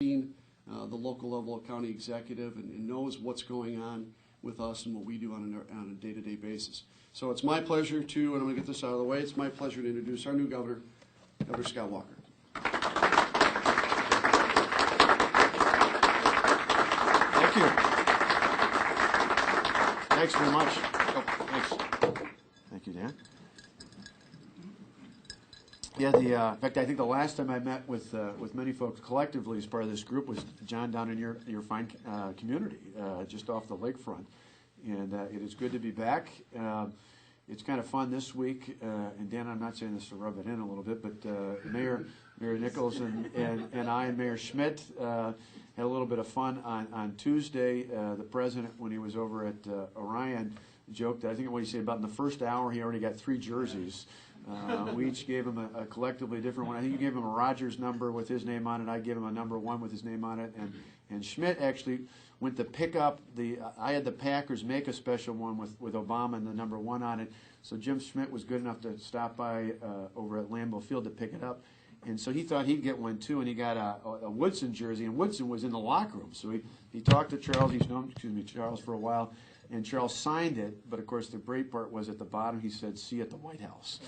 the local level county executive and knows what's going on with us and what we do on a day-to-day basis. So it's my pleasure to, and I'm going to get this out of the way, it's my pleasure to introduce our new governor, Governor Scott Walker. Thank you. Thanks very much. Oh, thanks. Thank you, Dan. Yeah, in fact, I think the last time I met with many folks collectively as part of this group was, John, down in your fine community, just off the lakefront. And it is good to be back. It's kind of fun this week, and Dan, I'm not saying this to rub it in a little bit, but Mayor Nichols and I and Mayor Schmidt had a little bit of fun on Tuesday. The president, when he was over at Orion, joked that I think what he said about in the first hour he already got 3 jerseys. We each gave him a collectively different one. I think you gave him a Rogers number with his name on it. I gave him a number 1 with his name on it. And Schmidt actually went to pick up I had the Packers make a special one with Obama and the number 1 on it. So Jim Schmidt was good enough to stop by over at Lambeau Field to pick it up. And so he thought he'd get one too, and he got a Woodson jersey, and Woodson was in the locker room. So he talked to Charles. He's known Charles for a while. And Charles signed it, but of course the great part was at the bottom he said, "See you at the White House."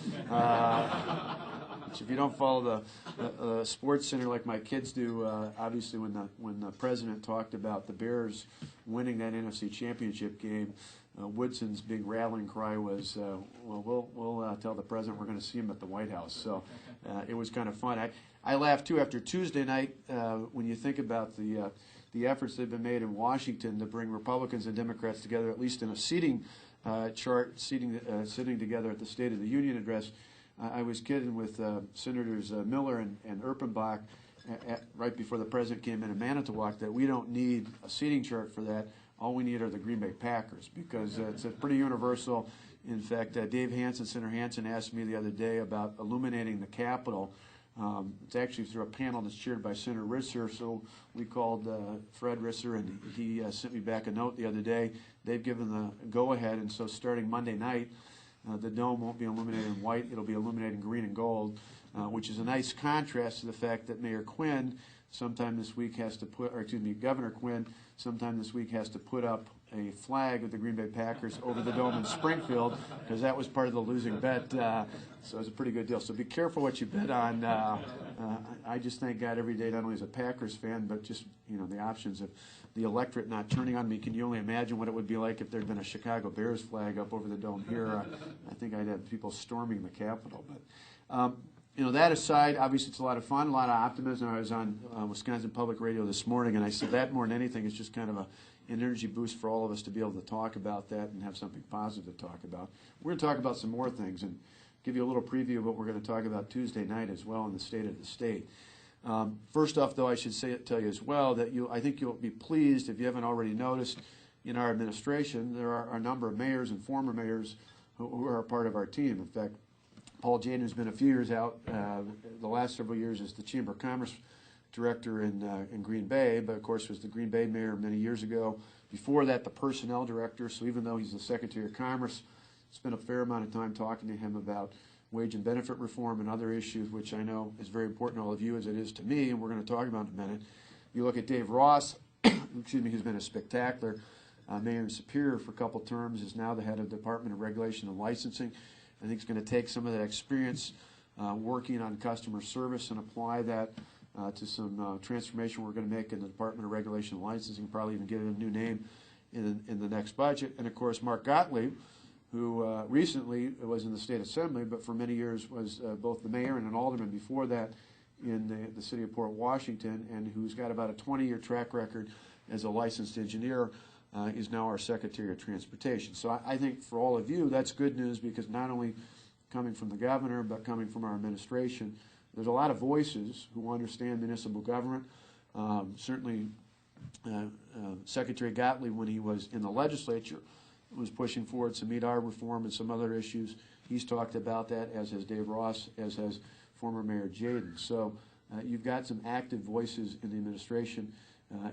Which if you don't follow the sports center like my kids do, obviously when the president talked about the Bears winning that NFC Championship game, Woodson's big rallying cry was, "Well, we'll tell the president we're going to see him at the White House." So it was kind of fun. I laughed too after Tuesday night when you think about the efforts that have been made in Washington to bring Republicans and Democrats together, at least in a seating chart, sitting together at the State of the Union address. I was kidding with Senators Miller and Erpenbach right before the president came in Manitowoc that we don't need a seating chart for that. All we need are the Green Bay Packers, because it's a pretty universal. In fact, Dave Hansen, Senator Hansen, asked me the other day about illuminating the Capitol. It's actually through a panel that's chaired by Senator Risser, so we called Fred Risser, and he sent me back a note the other day. They've given the go-ahead, and so starting Monday night, the dome won't be illuminated in white, it'll be illuminated in green and gold, which is a nice contrast to the fact that Mayor Quinn sometime this week has to put, or excuse me, Governor Quinn sometime this week has to put up a flag of the Green Bay Packers over the dome in Springfield, because that was part of the losing bet. So it's a pretty good deal. So be careful what you bet on. I just thank God every day, not only as a Packers fan, but just the options of the electorate not turning on me. Can you only imagine what it would be like if there had been a Chicago Bears flag up over the dome here? I think I'd have people storming the Capitol. But that aside, obviously it's a lot of fun, a lot of optimism. I was on Wisconsin Public Radio this morning, and I said that more than anything is just kind of an energy boost for all of us to be able to talk about that and have something positive to talk about. We're going to talk about some more things and give you a little preview of what we're going to talk about Tuesday night as well in the state of the state. First off, though, I should tell you as well that I think you'll be pleased, if you haven't already noticed, in our administration, there are a number of mayors and former mayors who are a part of our team. In fact, Paul Jane, who's been a few years out, the last several years as the Chamber of Commerce Director in Green Bay, but of course was the Green Bay Mayor many years ago. Before that, the Personnel Director, so even though he's the Secretary of Commerce, spent a fair amount of time talking to him about wage and benefit reform and other issues, which I know is very important to all of you as it is to me, and we're going to talk about in a minute. You look at Dave Ross, excuse me, who's been a spectacular mayor in Superior for a couple terms, is now the head of the Department of Regulation and Licensing. I think he's going to take some of that experience working on customer service and apply that to some transformation we're going to make in the Department of Regulation and Licensing, probably even give it a new name in the next budget. And of course, Mark Gottlieb, who recently was in the State Assembly, but for many years was both the mayor and an alderman before that in the city of Port Washington, and who's got about a 20-year track record as a licensed engineer, is now our Secretary of Transportation. So I think for all of you, that's good news, because not only coming from the governor, but coming from our administration, there's a lot of voices who understand municipal government. Certainly, Secretary Gottlieb, when he was in the legislature, was pushing forward some MEDAR reform and some other issues. He's talked about that, as has Dave Ross, as has former Mayor Jaden. So you've got some active voices in the administration,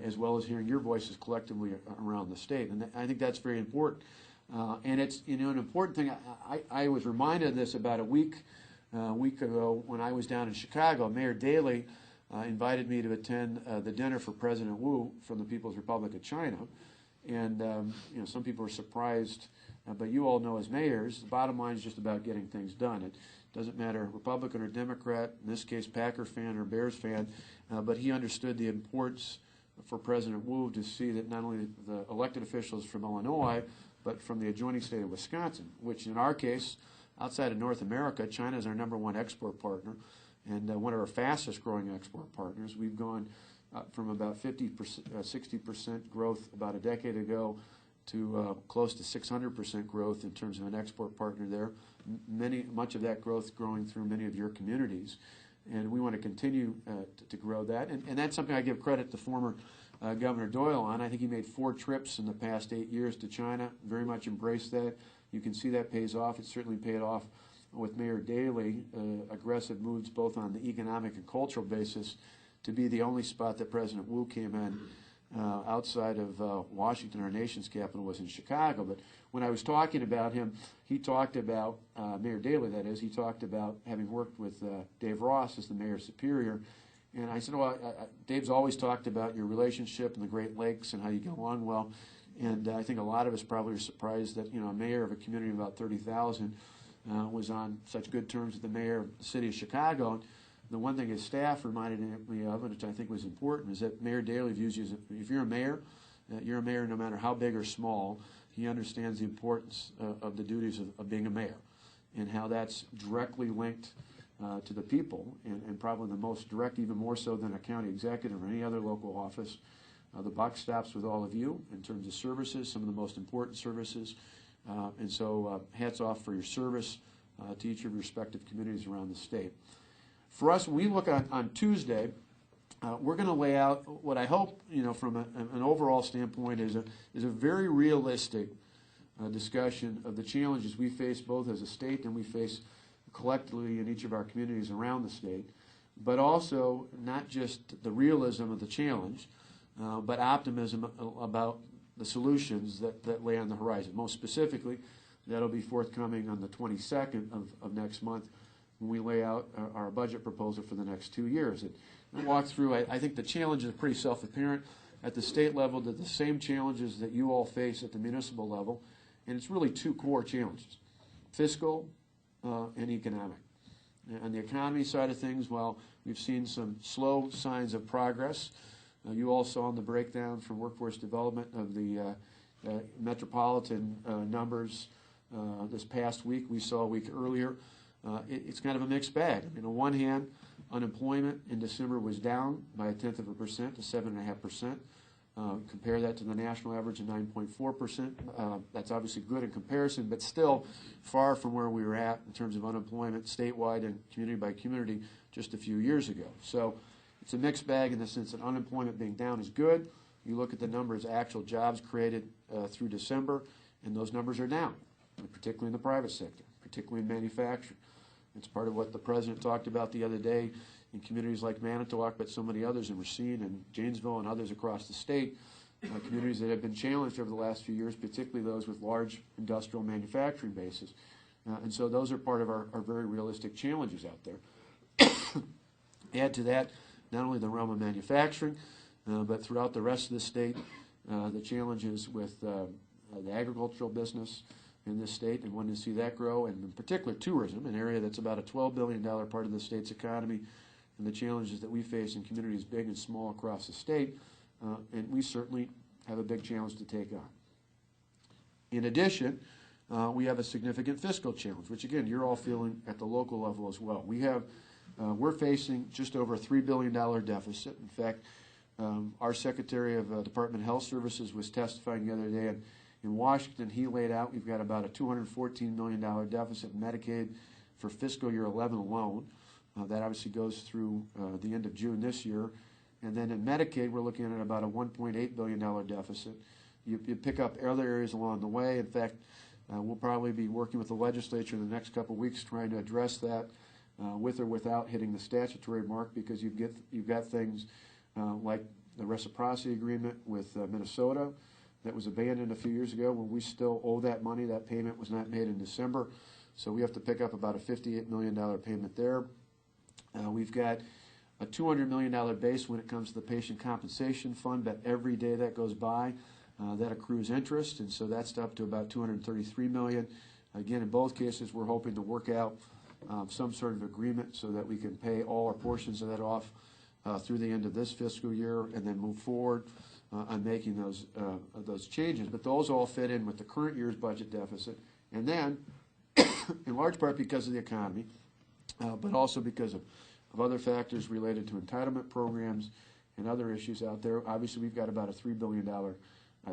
as well as hearing your voices collectively around the state. And I think that's very important. And it's an important thing. I was reminded of this about a week ago when I was down in Chicago. Mayor Daley invited me to attend the dinner for President Wu from the People's Republic of China. And some people are surprised, but you all know as mayors, the bottom line is just about getting things done. It doesn't matter Republican or Democrat, in this case Packer fan or Bears fan, but he understood the importance for President Wu to see that not only the elected officials from Illinois, but from the adjoining state of Wisconsin, which in our case, outside of North America, China is our #1 export partner and one of our fastest growing export partners. We've gone from about 60% growth about a decade ago to close to 600% growth in terms of an export partner there. Much of that growth growing through many of your communities. And we want to continue to grow that. And that's something I give credit to former Governor Doyle on. I think he made 4 trips in the past 8 years to China, very much embraced that. You can see that pays off. It certainly paid off with Mayor Daley, aggressive moves both on the economic and cultural basis to be the only spot that President Wu came in outside of Washington, our nation's capital, was in Chicago. But when I was talking about him, he talked about, Mayor Daley that is, he talked about having worked with Dave Ross as the mayor of Superior. And I said, well, Dave's always talked about your relationship in the Great Lakes and how you get along well. And I think a lot of us probably are surprised that, a mayor of a community of about 30,000 was on such good terms with the mayor of the city of Chicago. The one thing his staff reminded me of, which I think was important, is that Mayor Daley views you as, if you're a mayor no matter how big or small. He understands the importance of the duties of being a mayor and how that's directly linked to the people, and probably the most direct, even more so than a county executive or any other local office. The buck stops with all of you in terms of services, some of the most important services. And so hats off for your service to each of your respective communities around the state. For us, when we look on Tuesday, we're going to lay out what I hope, from an overall standpoint is a very realistic discussion of the challenges we face both as a state and we face collectively in each of our communities around the state, but also not just the realism of the challenge, but optimism about the solutions that lay on the horizon. Most specifically, that'll be forthcoming on the 22nd of next month when we lay out our budget proposal for the next 2 years. And walk through, I think the challenges are pretty self-apparent. At the state level, they're the same challenges that you all face at the municipal level, and it's really 2 core challenges, fiscal and economic. On the economy side of things, while we've seen some slow signs of progress, you all saw in the breakdown from workforce development of the metropolitan numbers this past week. We saw a week earlier. It's kind of a mixed bag. I mean, on one hand, unemployment in December was down by 0.1% to 7.5%. Compare that to the national average of 9.4%. That's obviously good in comparison, but still far from where we were at in terms of unemployment statewide and community by community just a few years ago. So it's a mixed bag in the sense that unemployment being down is good. You look at the numbers of actual jobs created through December, and those numbers are down, particularly in the private sector, particularly in manufacturing. It's part of what the president talked about the other day in communities like Manitowoc, but so many others, and we're seeing in Janesville and others across the state, communities that have been challenged over the last few years, particularly those with large industrial manufacturing bases. And so those are part of our very realistic challenges out there. Add to that not only the realm of manufacturing, but throughout the rest of the state, the challenges with the agricultural business in this state, and wanting to see that grow, and in particular tourism, an area that's about a $12 billion part of the state's economy, and the challenges that we face in communities big and small across the state, and we certainly have a big challenge to take on. In addition, we have a significant fiscal challenge, which again, you're all feeling at the local level as well. We're facing just over a $3 billion deficit. In fact, our Secretary of Department of Health Services was testifying the other day in Washington. He laid out we've got about a $214 million deficit in Medicaid for fiscal year 11 alone. That obviously goes through the end of June this year. And then in Medicaid, we're looking at about a $1.8 billion deficit. You pick up other areas along the way. In fact, we'll probably be working with the legislature in the next couple of weeks trying to address that with or without hitting the statutory mark, because you've got things like the reciprocity agreement with Minnesota that was abandoned a few years ago when we still owe that money. That payment was not made in December. So we have to pick up about a $58 million payment there. We've got a $200 million base when it comes to the patient compensation fund, but every day that goes by, that accrues interest, and so that's up to about $233 million. Again, in both cases, we're hoping to work out some sort of agreement so that we can pay all or portions of that off through the end of this fiscal year, and then move forward on making those changes. But those all fit in with the current year's budget deficit, and then, in large part because of the economy, but also because of other factors related to entitlement programs and other issues out there. Obviously, we've got about a $3 billion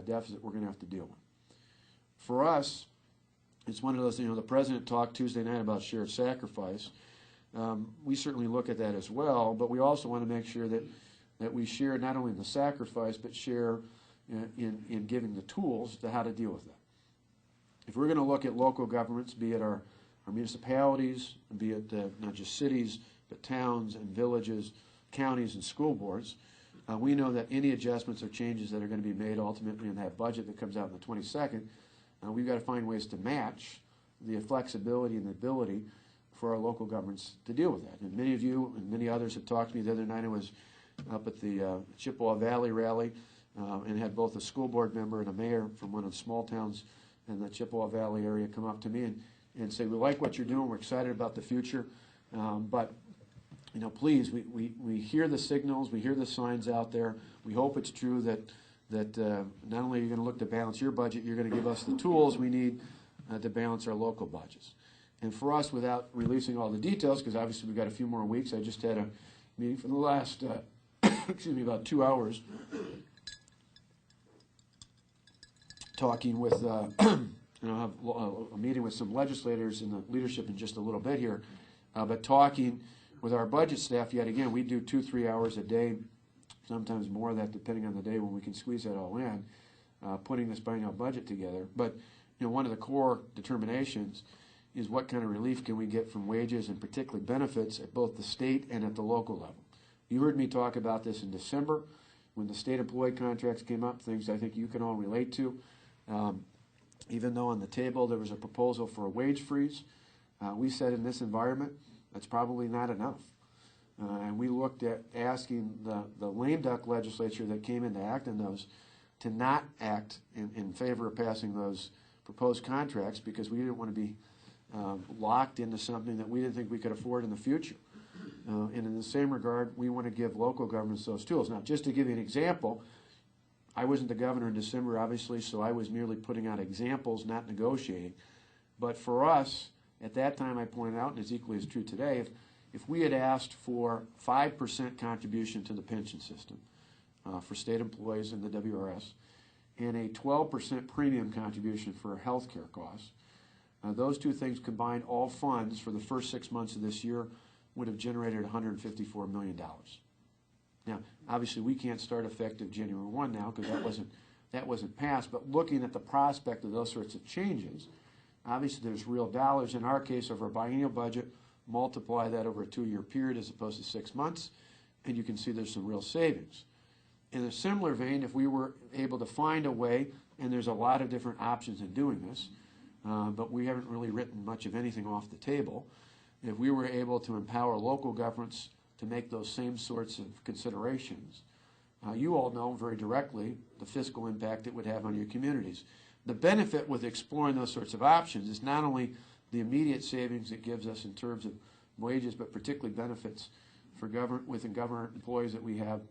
deficit we're going to have to deal with. For us, it's one of those, the President talked Tuesday night about shared sacrifice. We certainly look at that as well, but we also want to make sure that we share not only the sacrifice, but share in giving the tools to how to deal with that. If we're going to look at local governments, be it our municipalities, be it not just cities, but towns and villages, counties and school boards, we know that any adjustments or changes that are going to be made ultimately in that budget that comes out on the 22nd, we've got to find ways to match the flexibility and the ability for our local governments to deal with that. And many of you and many others have talked to me the other night. I was up at the Chippewa Valley rally and had both a school board member and a mayor from one of the small towns in the Chippewa Valley area come up to me and say, we like what you're doing, we're excited about the future, but please, we hear the signals, we hear the signs out there. We hope it's true that not only are you going to look to balance your budget, you're going to give us the tools we need to balance our local budgets. And for us, without releasing all the details, because obviously we've got a few more weeks, I just had a meeting for the last, about 2 hours, talking with, I'll have a meeting with some legislators in the leadership in just a little bit here, but talking with our budget staff, yet again, we do 2-3 hours a day, sometimes more of that depending on the day when we can squeeze that all in, putting this biennial budget together. But one of the core determinations is what kind of relief can we get from wages and particularly benefits at both the state and at the local level. You heard me talk about this in December when the state employee contracts came up, things I think you can all relate to. Even though on the table there was a proposal for a wage freeze, we said in this environment that's probably not enough. And we looked at asking the lame duck legislature that came in to act on those to not act in favor of passing those proposed contracts because we didn't want to be locked into something that we didn't think we could afford in the future. And in the same regard, we want to give local governments those tools. Now, just to give you an example, I wasn't the governor in December, obviously, so I was merely putting out examples, not negotiating. But for us, at that time, I pointed out, and it's equally as true today, if we had asked for 5% contribution to the pension system for state employees in the WRS and a 12% premium contribution for health care costs, those two things combined, all funds for the first 6 months of this year would have generated $154 million. Now, obviously, we can't start effective January 1 now because that wasn't passed, but looking at the prospect of those sorts of changes, obviously there's real dollars. In our case, over a biennial budget, multiply that over a 2-year period as opposed to 6 months, and you can see there's some real savings. In a similar vein, if we were able to find a way, and there's a lot of different options in doing this, but we haven't really written much of anything off the table, if we were able to empower local governments to make those same sorts of considerations, you all know very directly the fiscal impact it would have on your communities. The benefit with exploring those sorts of options is not only the immediate savings it gives us in terms of wages, but particularly benefits for within government employees that we have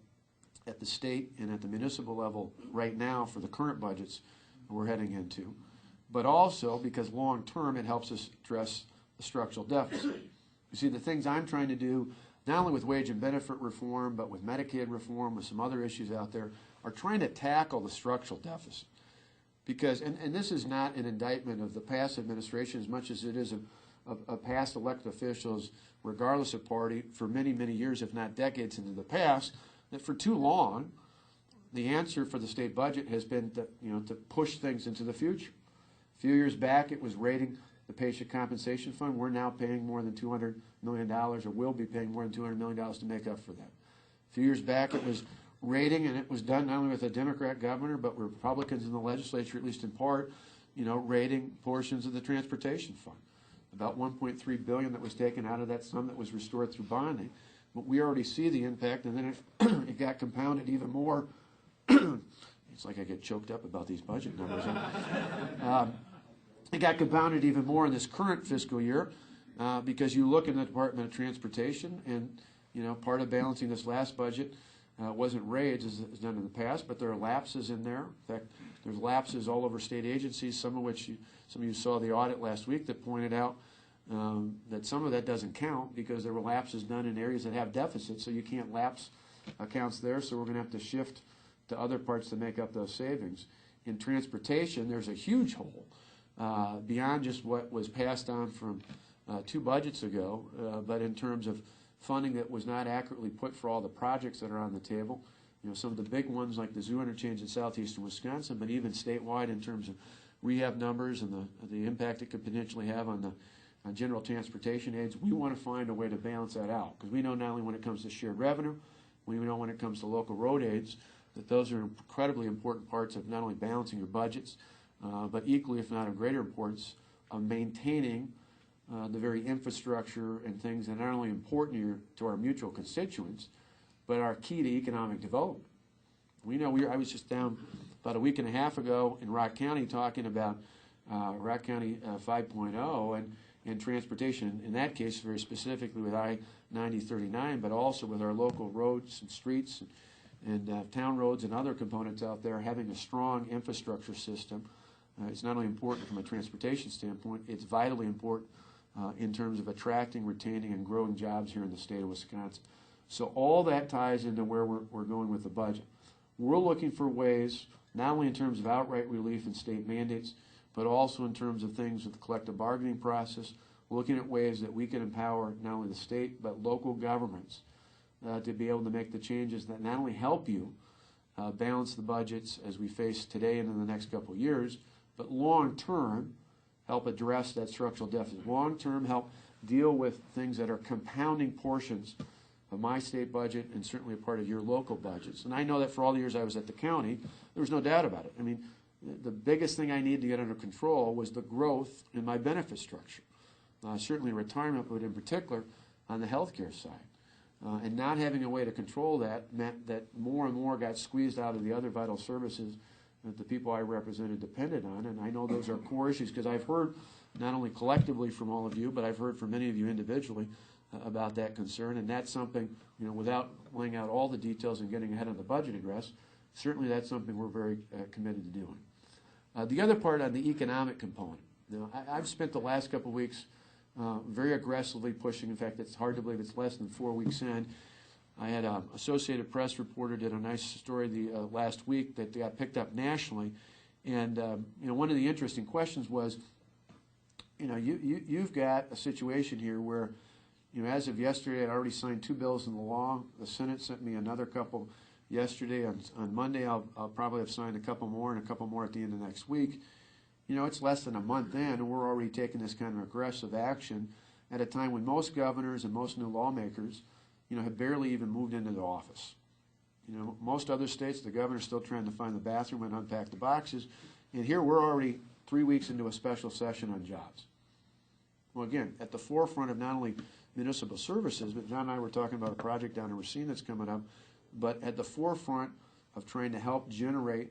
at the state and at the municipal level right now for the current budgets we're heading into, but also because long term it helps us address the structural deficit. You see, the things I'm trying to do, not only with wage and benefit reform, but with Medicaid reform, with some other issues out there, are trying to tackle the structural deficit. Because, and this is not an indictment of the past administration as much as it is of past elected officials, regardless of party, for many, many years, if not decades into the past, that for too long, the answer for the state budget has been to push things into the future. A few years back, it was raiding the patient compensation fund. We're now paying more than $200 million, or will be paying more than $200 million to make up for that. A few years back, it was raiding, and it was done not only with a Democrat governor, but Republicans in the legislature, at least in part, raiding portions of the transportation fund. About $1.3 billion that was taken out of that sum that was restored through bonding. but we already see the impact, and then it got compounded even more. It's like I get choked up about these budget numbers. It got compounded even more in this current fiscal year because you look in the Department of Transportation, and part of balancing this last budget wasn't raised as done in the past, but there are lapses in there. In fact, there's lapses all over state agencies, some of which some of you saw the audit last week that pointed out that some of that doesn't count because there were lapses done in areas that have deficits, so you can't lapse accounts there, so we're going to have to shift to other parts to make up those savings. In transportation, there's a huge hole beyond just what was passed on from 2 budgets ago, but in terms of funding that was not accurately put for all the projects that are on the table. Some of the big ones like the zoo interchange in southeastern Wisconsin, but even statewide in terms of rehab numbers and the impact it could potentially have on general transportation aids. We want to find a way to balance that out because we know not only when it comes to shared revenue, we know when it comes to local road aids, that those are incredibly important parts of not only balancing your budgets, but equally, if not of greater importance, of maintaining the very infrastructure and things that are not only important to our mutual constituents, but are key to economic development. We know I was just down about a week and a half ago in Rock County talking about Rock County 5.0 and transportation, in that case very specifically with I-9039, but also with our local roads and streets and town roads and other components out there. Having a strong infrastructure system is not only important from a transportation standpoint, it's vitally important in terms of attracting, retaining, and growing jobs here in the state of Wisconsin. So all that ties into where we're going with the budget. We're looking for ways, not only in terms of outright relief and state mandates, but also in terms of things with the collective bargaining process, looking at ways that we can empower not only the state, but local governments to be able to make the changes that not only help you balance the budgets as we face today and in the next couple of years, but long-term help address that structural deficit. Long-term help deal with things that are compounding portions of my state budget and certainly a part of your local budgets. And I know that for all the years I was at the county, there was no doubt about it. I mean, the biggest thing I needed to get under control was the growth in my benefit structure. Certainly retirement, but in particular on the healthcare side. And not having a way to control that meant that more and more got squeezed out of the other vital services that the people I represented depended on. And I know those are core issues because I've heard not only collectively from all of you, but I've heard from many of you individually about that concern. And that's something, without laying out all the details and getting ahead of the budget address, certainly that's something we're very committed to doing. The other part on the economic component. I've spent the last couple of weeks very aggressively pushing. In fact, it's hard to believe it's less than 4 weeks in. I had an Associated Press reporter did a nice story last week that got picked up nationally. And one of the interesting questions was, you've got a situation here where, as of yesterday, I'd already signed 2 bills into law. The Senate sent me another couple yesterday. On Monday, I'll probably have signed a couple more and a couple more at the end of next week. It's less than a month in, and we're already taking this kind of aggressive action at a time when most governors and most new lawmakers, have barely even moved into the office. Most other states, the governor's still trying to find the bathroom and unpack the boxes, and here we're already 3 weeks into a special session on jobs. Well, again, at the forefront of not only municipal services, but John and I were talking about a project down in Racine that's coming up, but at the forefront of trying to help generate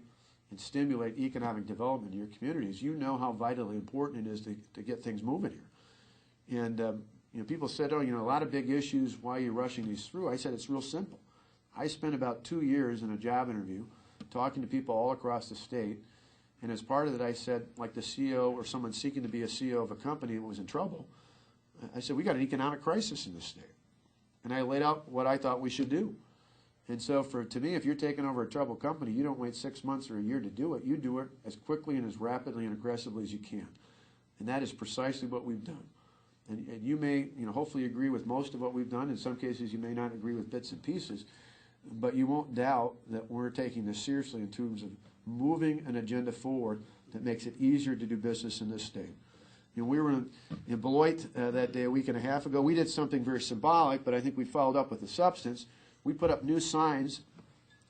and stimulate economic development in your communities. You know how vitally important it is to get things moving here. And people said, a lot of big issues, why are you rushing these through? I said, it's real simple. I spent about 2 years in a job interview talking to people all across the state, and as part of it, I said, like the CEO or someone seeking to be a CEO of a company that was in trouble, I said, we got an economic crisis in this state. And I laid out what I thought we should do. And so to me, if you're taking over a troubled company, you don't wait 6 months or a year to do it. You do it as quickly and as rapidly and aggressively as you can. And that is precisely what we've done. And you may, hopefully agree with most of what we've done. In some cases, you may not agree with bits and pieces. But you won't doubt that we're taking this seriously in terms of moving an agenda forward that makes it easier to do business in this state. We were in Beloit that day a week and a half ago. We did something very symbolic, but I think we followed up with the substance. We put up new signs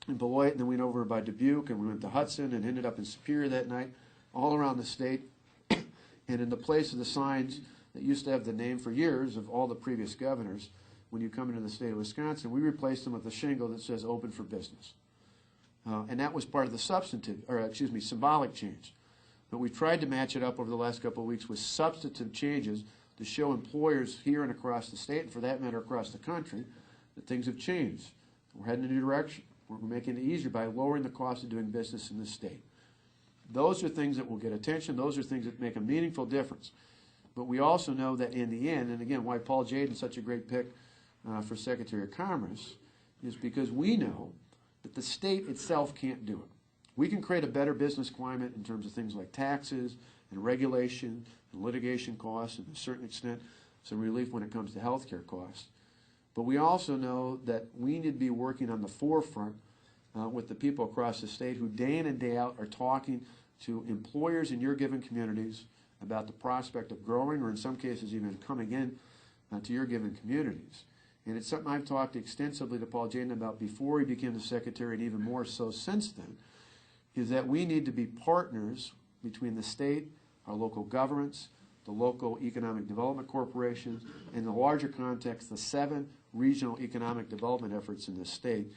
in Beloit, and then we went over by Dubuque, and we went to Hudson, and ended up in Superior that night, all around the state. And in the place of the signs that used to have the name for years of all the previous governors, when you come into the state of Wisconsin, we replaced them with a shingle that says open for business. And that was part of the symbolic change. But we tried to match it up over the last couple of weeks with substantive changes to show employers here and across the state, and for that matter across the country, that things have changed. We're heading in a new direction. We're making it easier by lowering the cost of doing business in this state. Those are things that will get attention. Those are things that make a meaningful difference. But we also know that in the end, and again, why Paul Jaden's such a great pick for Secretary of Commerce, is because we know that the state itself can't do it. We can create a better business climate in terms of things like taxes and regulation and litigation costs, and to a certain extent some relief when it comes to health care costs. But we also know that we need to be working on the forefront with the people across the state who day in and day out are talking to employers in your given communities about the prospect of growing, or in some cases even coming in to your given communities. And it's something I've talked extensively to Paul Jaden about before he became the secretary, and even more so since then, is that we need to be partners between the state, our local governments, the local economic development corporations, and in the larger context, the 7 regional economic development efforts in this state,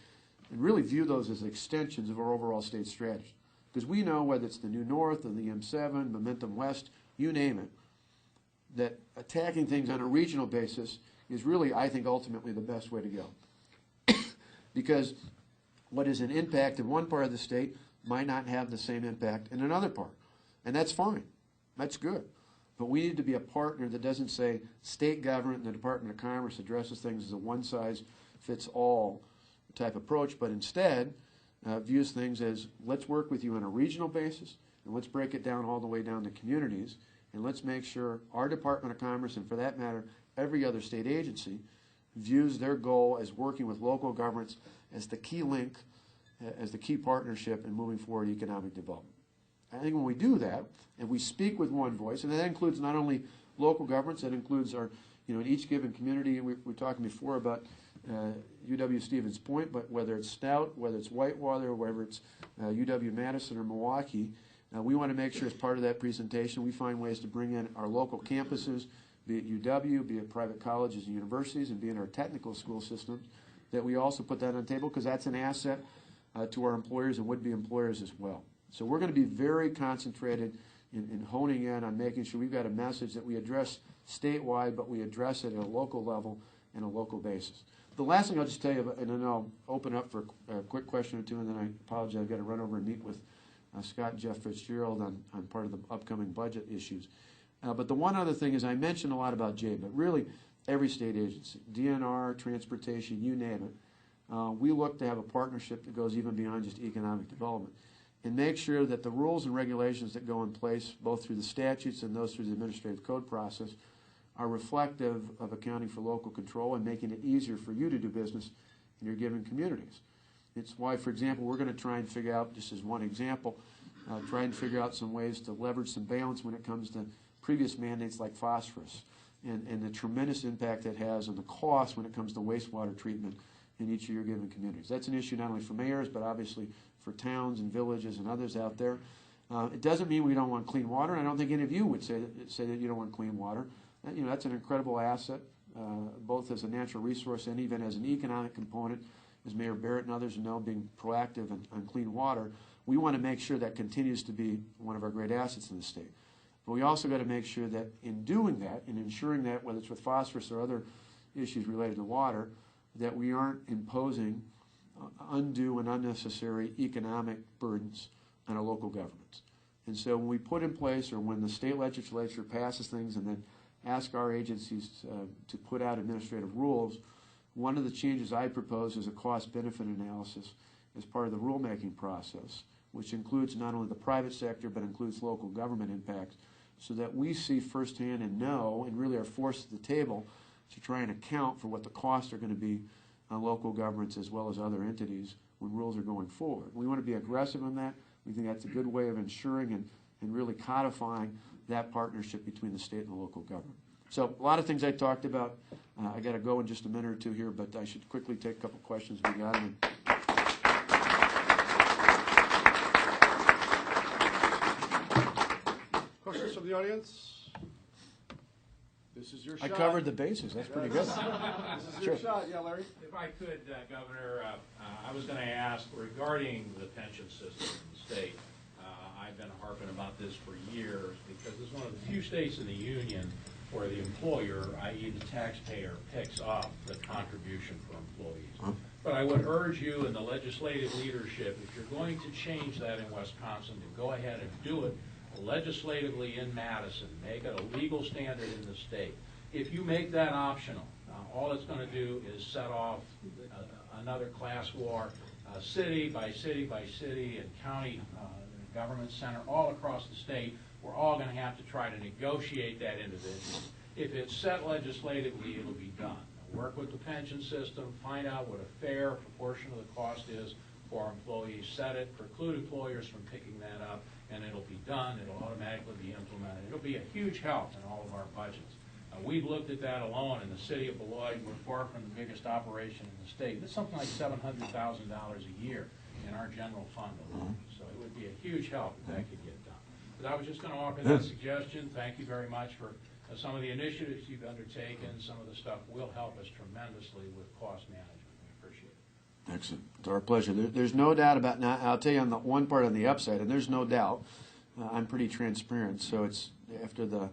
and really view those as extensions of our overall state strategy. Because we know, whether it's the New North or the M7, Momentum West, you name it, that attacking things on a regional basis is really, I think, ultimately the best way to go. Because what is an impact in one part of the state might not have the same impact in another part. And that's fine. That's good. But we need to be a partner that doesn't say state government and the Department of Commerce addresses things as a one-size-fits-all type approach, but instead views things as, let's work with you on a regional basis, and let's break it down all the way down to communities, and let's make sure our Department of Commerce, and for that matter, every other state agency, views their goal as working with local governments as the key link, as the key partnership in moving forward economic development. I think when we do that, and we speak with one voice, and that includes not only local governments, that includes our, in each given community, we were talking before about UW Stevens Point, but whether it's Stout, whether it's Whitewater, or whether it's UW-Madison or Milwaukee, we want to make sure as part of that presentation we find ways to bring in our local campuses, be it UW, be it private colleges and universities, and be it our technical school systems, that we also put that on the table, because that's an asset to our employers and would-be employers as well. So we're going to be very concentrated in honing in on making sure we've got a message that we address statewide, but we address it at a local level and a local basis. The last thing I'll just tell you, and then I'll open up for a quick question or two, and then I apologize, I've got to run over and meet with Scott and Jeff Fitzgerald on part of the upcoming budget issues. But the one other thing is, I mentioned a lot about Jay, but really every state agency, DNR, transportation, you name it, we look to have a partnership that goes even beyond just economic development, and make sure that the rules and regulations that go in place, both through the statutes and those through the administrative code process, are reflective of accounting for local control and making it easier for you to do business in your given communities. It's why, for example, we're going to try and figure out, just as one example, try and figure out some ways to leverage some balance when it comes to previous mandates like phosphorus and the tremendous impact that has on the cost when it comes to wastewater treatment in each of your given communities. That's an issue not only for mayors, but obviously for towns and villages and others out there. It doesn't mean we don't want clean water, and I don't think any of you would say that you don't want clean water. That's an incredible asset, both as a natural resource and even as an economic component, as Mayor Barrett and others know, being proactive on clean water. We want to make sure that continues to be one of our great assets in the state. But we also got to make sure that in doing that, in ensuring that, whether it's with phosphorus or other issues related to water, that we aren't imposing undue and unnecessary economic burdens on our local governments. And so when we put in place, or when the state legislature passes things and then ask our agencies to put out administrative rules, one of the changes I propose is a cost-benefit analysis as part of the rulemaking process, which includes not only the private sector but includes local government impacts, so that we see firsthand and know and really are forced to the table to try and account for what the costs are going to be on local governments as well as other entities when rules are going forward. We want to be aggressive on that. We think that's a good way of ensuring and really codifying that partnership between the state and the local government. So a lot of things I talked about. I got to go in just a minute or two here, but I should quickly take a couple questions we got. Questions from the audience? This This is your I shot. covered the bases. That's pretty good. This is your shot. Yeah, Larry? If I could, Governor, I was going to ask regarding the pension system in the state. I've been harping about this for years because it's one of the few states in the union where the employer, i.e. the taxpayer, picks up the contribution for employees. But I would urge you and the legislative leadership, if you're going to change that in Wisconsin, to go ahead and do it legislatively in Madison. Make it a legal standard in the state. If you make that optional, all it's going to do is set off another class war, city by city by city and county government center all across the state. We're all going to have to try to negotiate that individually. If it's set legislatively, it'll be done. Work with the pension system, find out what a fair proportion of the cost is for our employees, set it, preclude employers from picking that up, and it'll be done. It'll automatically be implemented. It'll be a huge help in all of our budgets. We've looked at that alone in the city of Beloit. We're far from the biggest operation in the state. It's something like $700,000 a year in our general fund alone. So it would be a huge help if that could get done. But I was just going to offer that suggestion. Thank you very much for some of the initiatives you've undertaken. Some of the stuff will help us tremendously with cost management. We appreciate it. Excellent. It's our pleasure. There's no doubt about now. I'll tell you on the one part on the upside, and there's no doubt. I'm pretty transparent. So it's after the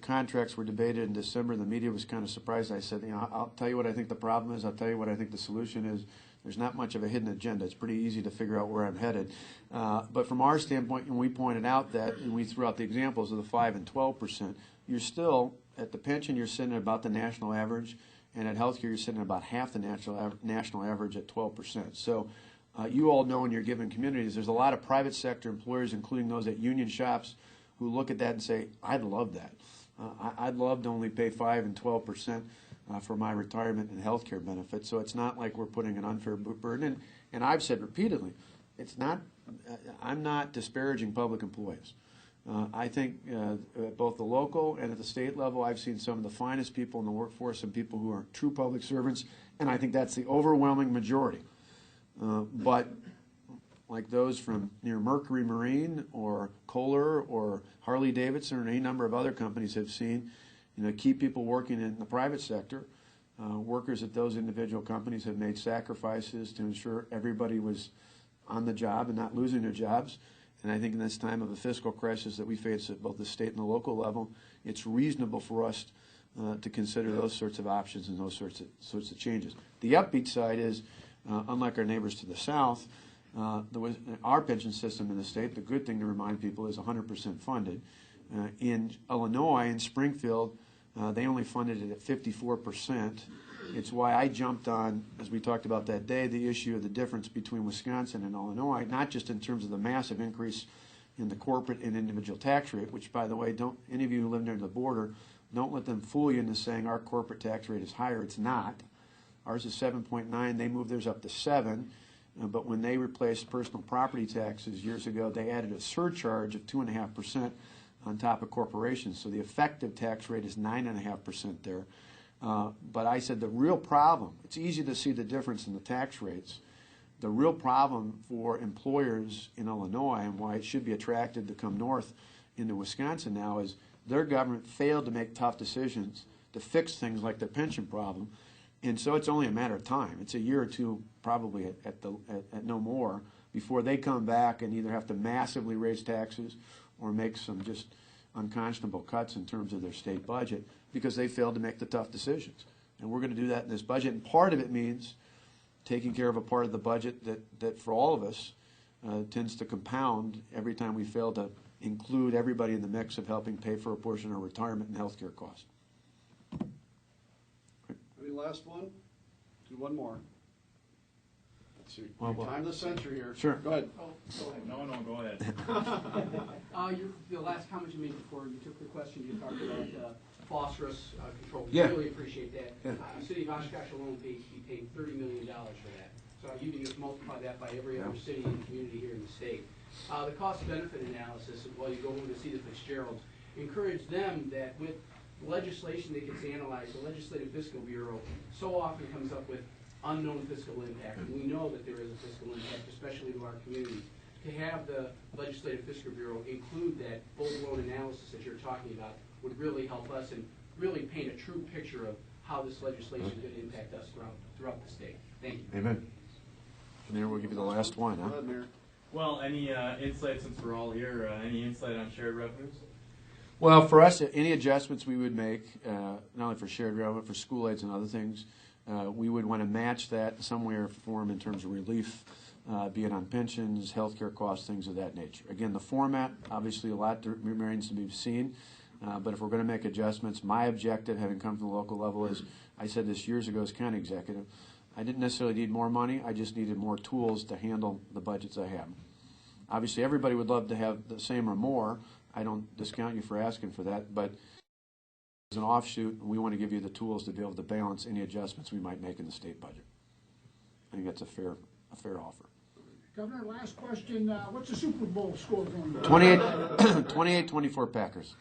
contracts were debated in December, the media was kind of surprised. I said, I'll tell you what I think the problem is. I'll tell you what I think the solution is. There's not much of a hidden agenda. It's pretty easy to figure out where I'm headed. But from our standpoint, when we pointed out that, and we threw out the examples of the 5 and 12%, you're still, at the pension, you're sitting at about the national average, and at healthcare, you're sitting at about half the national average at 12%. So you all know in your given communities, there's a lot of private sector employers, including those at union shops, who look at that and say, I'd love that. I'd love to only pay 5 and 12% for my retirement and health care benefits. So it's not like we're putting an unfair burden. And I've said repeatedly, it's not. I'm not disparaging public employees. I think at both the local and at the state level, I've seen some of the finest people in the workforce and people who are true public servants, and I think that's the overwhelming majority. But like those from near Mercury Marine or Kohler or Harley Davidson or any number of other companies have seen, keep people working in the private sector. Workers at those individual companies have made sacrifices to ensure everybody was on the job and not losing their jobs. And I think in this time of a fiscal crisis that we face at both the state and the local level, it's reasonable for us to consider those sorts of options and those sorts of changes. The upbeat side is, unlike our neighbors to the south, our pension system in the state, the good thing to remind people, is 100% funded. In Illinois, in Springfield, they only funded it at 54%. It's why I jumped on, as we talked about that day, the issue of the difference between Wisconsin and Illinois, not just in terms of the massive increase in the corporate and individual tax rate, which, by the way, don't any of you who live near the border, don't let them fool you into saying our corporate tax rate is higher. It's not. Ours is 7.9. They moved theirs up to 7. But when they replaced personal property taxes years ago, they added a surcharge of 2.5% on top of corporations. So the effective tax rate is 9.5% there. But I said the real problem, it's easy to see the difference in the tax rates. The real problem for employers in Illinois and why it should be attractive to come north into Wisconsin now is their government failed to make tough decisions to fix things like their pension problem. And so it's only a matter of time. It's a year or two, probably at no more, before they come back and either have to massively raise taxes or make some just unconscionable cuts in terms of their state budget because they failed to make the tough decisions. And we're going to do that in this budget. And part of it means taking care of a part of the budget that for all of us tends to compound every time we fail to include everybody in the mix of helping pay for a portion of retirement and health care costs. Any last one? Do one more. Let's see. Well, Time of the century here. Sure. Go ahead. Oh, go ahead. No, go ahead. The last comment you made before you took the question, you talked about phosphorus control. Yeah. Really appreciate that. Yeah. The city of Oshkosh alone be paying $30 million for that. So you can just multiply that by every other city and community here in the state. The cost-benefit analysis, while you go over to see the Fitzgeralds, encourage them that with legislation that gets analyzed, the Legislative Fiscal Bureau so often comes up with unknown fiscal impact. And we know that there is a fiscal impact, especially to our communities. To have the Legislative Fiscal Bureau include that full-blown analysis that you're talking about would really help us. And really paint a true picture of how this legislation is going to impact us throughout the state. Thank you. Amen. Mayor, we'll give you the last one, Go huh? ahead, Mayor. Well, any insight, since we're all here, any insight on shared revenues? Well, for us, any adjustments we would make, not only for shared revenue, but for school aids and other things, we would want to match that in some way or form in terms of relief, be it on pensions, healthcare costs, things of that nature. Again, the format, obviously a lot remains to be seen, but if we're going to make adjustments, my objective, having come from the local level, is, I said this years ago as county executive, I didn't necessarily need more money, I just needed more tools to handle the budgets I have. Obviously, everybody would love to have the same or more. I don't discount you for asking for that, but as an offshoot, we want to give you the tools to be able to balance any adjustments we might make in the state budget. I think that's a fair offer. Governor, last question. What's the Super Bowl score going to be? 28-24 Packers.